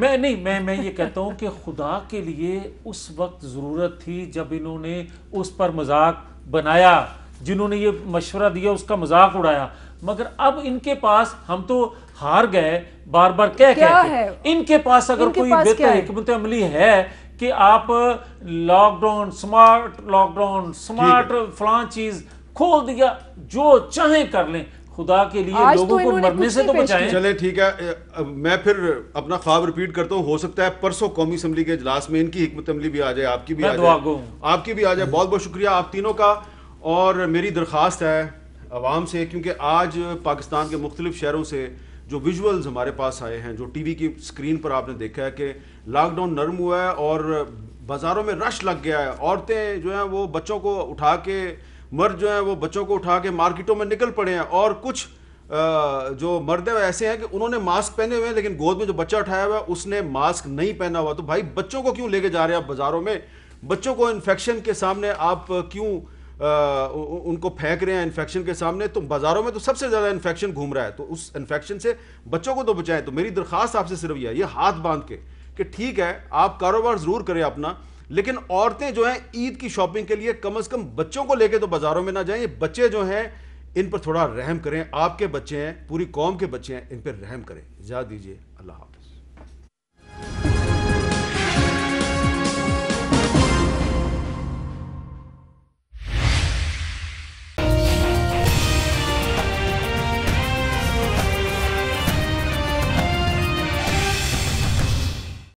میں یہ کہتا ہوں کہ خدا کے لیے اس وقت ضرورت تھی جب انہوں نے اس پر مذاق بنایا, جنہوں نے یہ مشورہ دیا اس کا مذاق اڑایا, مگر اب ان کے پاس, ہم تو ہار گئے بار بار کہہ کے, ان کے پاس اگر کوئی بہتر حکمت عملی ہے کہ آپ lockdown, smart lockdown, smart فلان چیز کھول دیا, جو چاہیں کر لیں, خدا کے لیے لوگوں کو مرنے سے تو بچائیں. چلیں ٹھیک ہے, میں پھر اپنا خواب ریپیٹ کرتا ہوں, ہو سکتا ہے پرسوں قومی اسمبلی کے اجلاس میں ان کی حکمت عملی بھی آ جائے, آپ کی بھی آ جائے, آپ کی بھی آ جائے. بہت بہت شکریہ آپ تینوں کا. اور میری درخواست ہے عوام سے, کیونکہ آج پاکستان کے مختلف شہروں سے جو ویژولز ہمارے پاس آئے ہیں, جو ٹی وی کی اسکرین پر آپ نے دیکھا ہے کہ لاک ڈاؤن نرم ہوا ہے اور بازاروں میں رش لگ گیا ہے. عورتیں جو ہیں وہ بچوں کو اٹھا کے, مرد جو ہیں وہ بچوں کو اٹھا کے مارکیٹوں میں نکل پڑے ہیں, اور کچھ جو مرد ہیں ایسے ہیں کہ انہوں نے ماسک پہنے ہوئے ہیں لیکن گود میں جو بچہ اٹھایا ہوا ہے اس نے ماسک نہیں پہنا ہوا. تو بھائی بچوں کو کیوں لے کے جا رہے ہیں آپ بازاروں میں؟ بچوں کو انفیکشن کے سامنے آپ کیوں ان کو پھینک رہے ہیں انفیکشن کے سامنے؟ تو بازاروں میں تو سب سے زیادہ انفیکشن گھوم رہا ہے, تو اس انفیکشن سے بچوں کو تو بچائیں. تو میری درخواست آپ سے صرف یہ ہاتھ باندھ کے کہ ٹھیک ہے آپ کاروبار ضرور کریں اپنا, لیکن عورتیں جو ہیں عید کی شاپنگ کے لیے کم از کم بچوں کو لے کے تو بازاروں میں نہ جائیں. یہ بچے جو ہیں ان پر تھوڑا رحم کریں, آپ کے بچے ہیں, پوری قوم کے بچے ہیں, ان پر رحم کریں. اجازت دیجیے, اللہ حافظ.